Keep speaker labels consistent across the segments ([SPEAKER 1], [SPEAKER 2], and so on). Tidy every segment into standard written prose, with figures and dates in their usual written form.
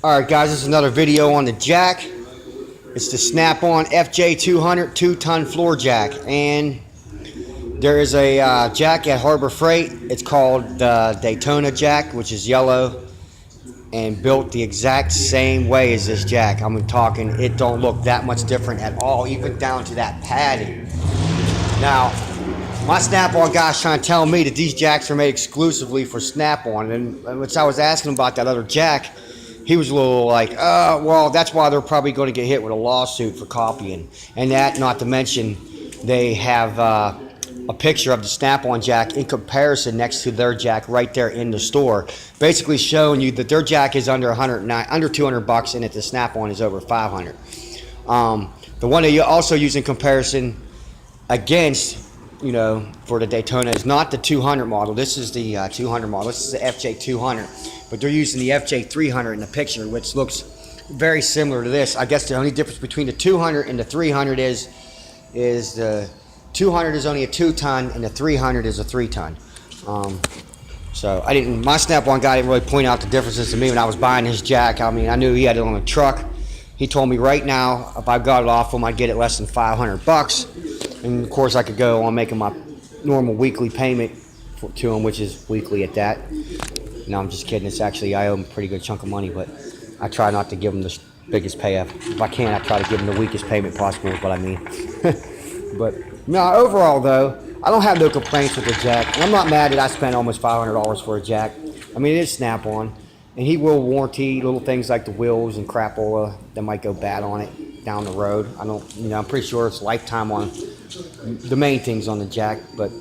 [SPEAKER 1] Alright guys, this is another video on the jack. It's the Snap-on FJ200 2-ton floor jack. And there is a jack at Harbor Freight. It's called the Daytona Jack, which is yellow and built the exact same way as this jack. I'm talking, it don't look that much different at all, even down to that padding. Now, my Snap-on guy's trying to tell me that these jacks are made exclusively for Snap-on, and which I was asking him about that other jack. He was a little like, well, that's why they're probably going to get hit with a lawsuit for copying. And that, not to mention, they have a picture of the Snap-on jack in comparison next to their jack right there in the store, basically showing you that their jack is under $200 and that the Snap-on is over $500. The one that you also use in comparison against, you know, for the Daytona is not the 200 model. This is the 200 model. This is the FJ200. But they're using the FJ300 in the picture, which looks very similar to this. I guess the only difference between the 200 and the 300 is the 200 is only a 2-ton and the 300 is a 3-ton. So my Snap-on guy didn't really point out the differences to me when I was buying his jack. I mean, I knew he had it on a truck. He told me right now, if I got it off him, I'd get it less than $500. And of course, I could go on making my normal weekly payment to him, which is weekly at that. No, I'm just kidding. It's actually, I owe him a pretty good chunk of money, but I try not to give him the biggest payoff. If I can, I try to give him the weakest payment possible is what I mean. But no, overall though, I don't have no complaints with the jack. And I'm not mad that I spent almost $500 for a jack. I mean, it is Snap-on, and he will warranty little things like the wheels and crapola that might go bad on it down the road. I'm pretty sure it's lifetime on the main things on the jack, but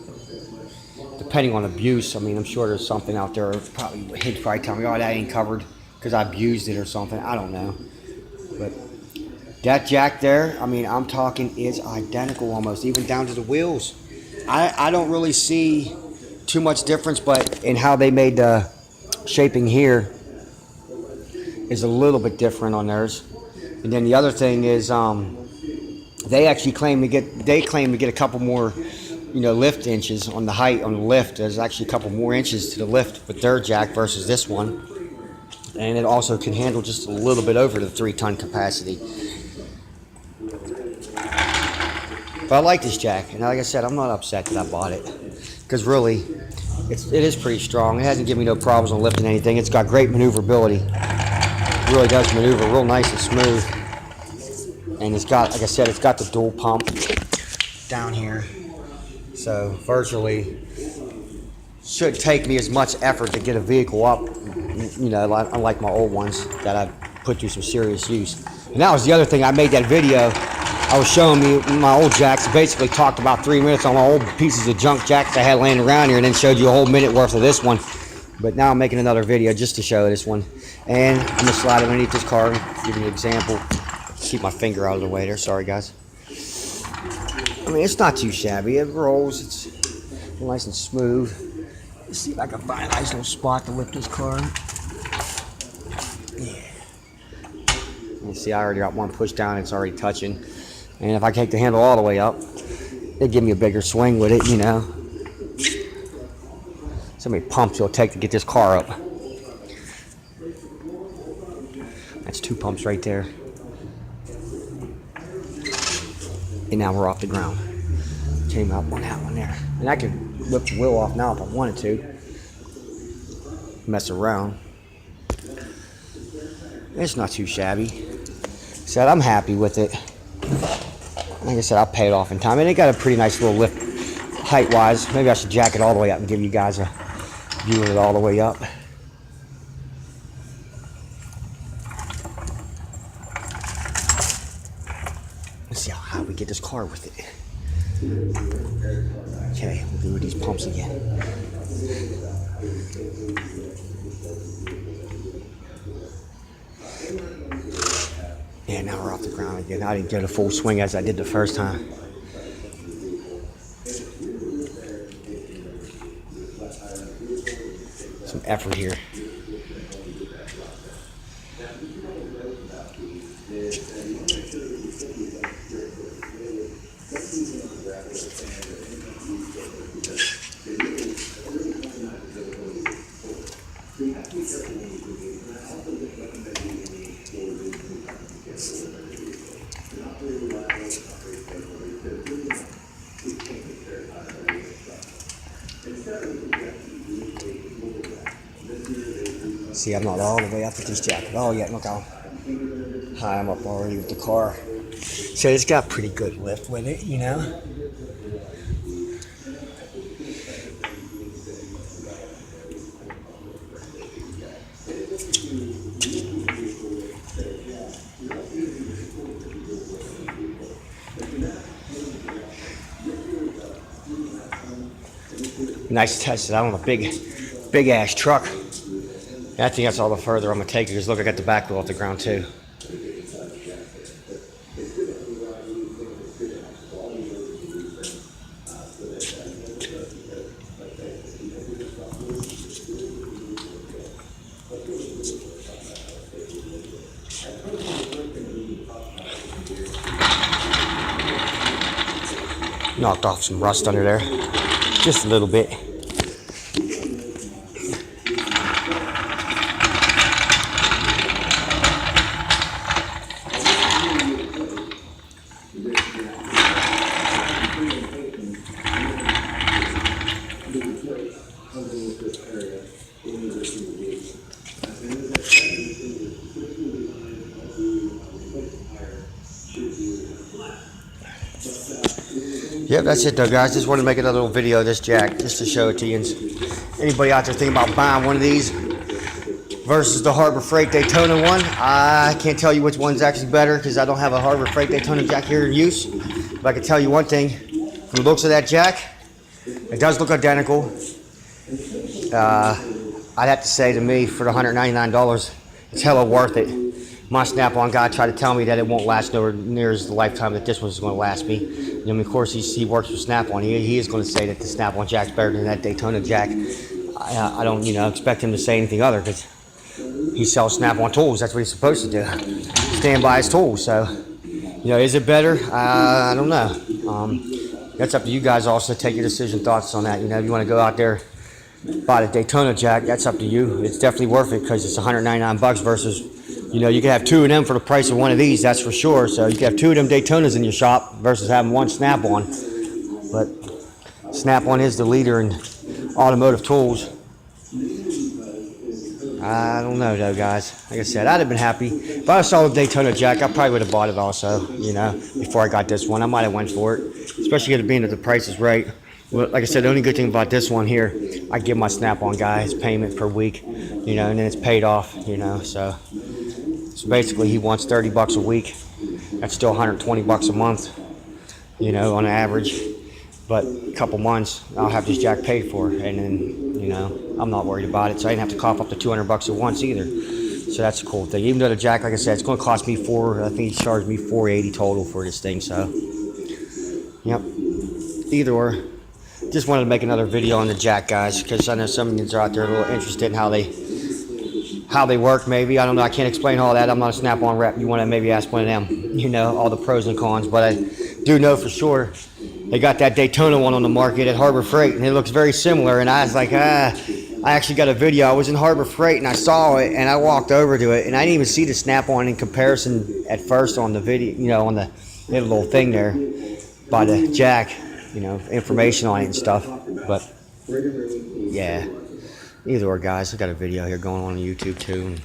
[SPEAKER 1] depending on abuse, I mean, I'm sure there's something out there. He'd probably tell me, oh, that ain't covered because I abused it or something. I don't know. But that jack there, I mean, I'm talking is identical almost, even down to the wheels. I don't really see too much difference, but in how they made the shaping here is a little bit different on theirs. And then the other thing is they actually claim to get a couple more, you know, lift inches on the height on the lift. There's actually a couple more inches to the lift with their jack versus this one, and it also can handle just a little bit over the 3-ton capacity. But I like this jack, and like I said, I'm not upset that I bought it, because really it is pretty strong. It hasn't given me no problems on lifting anything. It's got great maneuverability. It really does maneuver real nice and smooth, and it's got, like I said, it's got the dual pump down here. So virtually shouldn't take me as much effort to get a vehicle up, you know, unlike my old ones that I put through some serious use. And that was the other thing. I made that video. I was showing me my old jacks. Basically talked about 3 minutes on my old pieces of junk jacks I had laying around here, and then showed you a whole minute worth of this one. But now I'm making another video just to show this one. And I'm gonna slide it underneath this car and give you an example. Keep my finger out of the way there. Sorry, guys. I mean, it's not too shabby. It rolls. It's nice and smooth. Let's see if I can find a nice little spot to lift this car. Yeah. You see, I already got one pushed down. It's already touching. And if I take the handle all the way up, it'd give me a bigger swing with it, you know. So many pumps it'll take to get this car up. That's 2 pumps right there. And now we're off the ground. Came up on that one there. And I could lift the wheel off now if I wanted to. Mess around. It's not too shabby. Said I'm happy with it. Like I said, I'll pay it off in time. And it got a pretty nice little lift height-wise. Maybe I should jack it all the way up and give you guys a view of it all the way up. Let's see how high we get this car with it. Okay, we'll do these pumps again. Yeah, now we're off the ground again. I didn't get a full swing as I did the first time. Some effort here. See, I'm not all the way up with this jack at all yet. Look how high I'm up already with the car. So it's got pretty good lift with it, you know. Nice to test it out on a big ass truck. I think that's all the further I'm gonna take it, because look, I got the back wheel off the ground too. Knocked off some rust under there, just a little bit. Yep, that's it though, guys. Just wanted to make another little video of this jack just to show it to you. And anybody out there thinking about buying one of these versus the Harbor Freight Daytona one, I can't tell you which one's actually better, because I don't have a Harbor Freight Daytona jack here in use. But I can tell you one thing, from the looks of that jack, it does look identical. I'd have to say, to me, for the $199, it's hella worth it. My Snap-on guy tried to tell me that it won't last nowhere near as the lifetime that this one's going to last me. I mean, of course, he works with Snap-on. He is going to say that the Snap-on jack's better than that Daytona jack. I don't, expect him to say anything other, because he sells Snap-on tools. That's what he's supposed to do. Stand by his tools. So, is it better? I don't know. That's up to you guys also. Take your decision, thoughts on that. If you want to go out there, buy the Daytona jack, that's up to you. It's definitely worth it, because it's $199 versus, you can have two of them for the price of one of these, that's for sure. So you can have two of them Daytonas in your shop versus having one Snap-on. But Snap-on is the leader in automotive tools. I don't know though, guys. Like I said, I'd have been happy. If I saw the Daytona jack, I probably would have bought it also, before I got this one. I might have went for it, especially if it being that the price is right. Well, like I said, the only good thing about this one here, I give my Snap-on guy his payment per week, and then it's paid off, so basically he wants $30 a week. That's still $120 a month, on average. But a couple months, I'll have this jack paid for, and then, I'm not worried about it. So I didn't have to cough up to $200 at once either. So that's a cool thing. Even though the jack, like I said, it's going to cost me I think he charged me $480 total for this thing. So, yep. Either or. Just wanted to make another video on the jack, guys, because I know some of you are out there a little interested in how they work. Maybe, I don't know, I can't explain all that. I'm not a Snap-on rep. You want to maybe ask one of them, all the pros and cons. But I do know for sure they got that Daytona one on the market at Harbor Freight, and it looks very similar. And I was like, I actually got a video. I was in Harbor Freight and I saw it, and I walked over to it, and I didn't even see the Snap-on in comparison at first on the video, on the little thing there by the jack. Information on it and stuff. But yeah, either or, guys. I got a video here going on YouTube too, and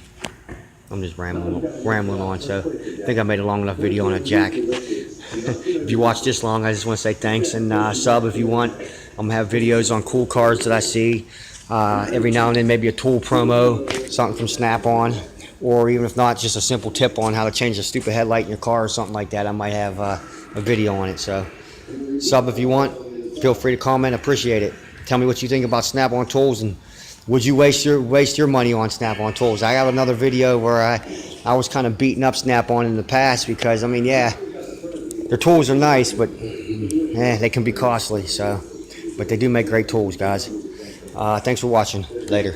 [SPEAKER 1] I'm just rambling on. So I think I made a long enough video on a jack. If you watched this long, I just want to say thanks, and sub if you want. I'm gonna have videos on cool cars that I see every now and then, maybe a tool promo, something from Snap-on, or even if not, just a simple tip on how to change a stupid headlight in your car or something like that. I might have a video on it. So sub if you want. Feel free to comment. Appreciate it. Tell me what you think about Snap-on tools, and would you waste your money on Snap-on tools? I have another video where I was kind of beating up Snap-on in the past, because their tools are nice, but they can be costly. So, but they do make great tools, guys. Thanks for watching. Later.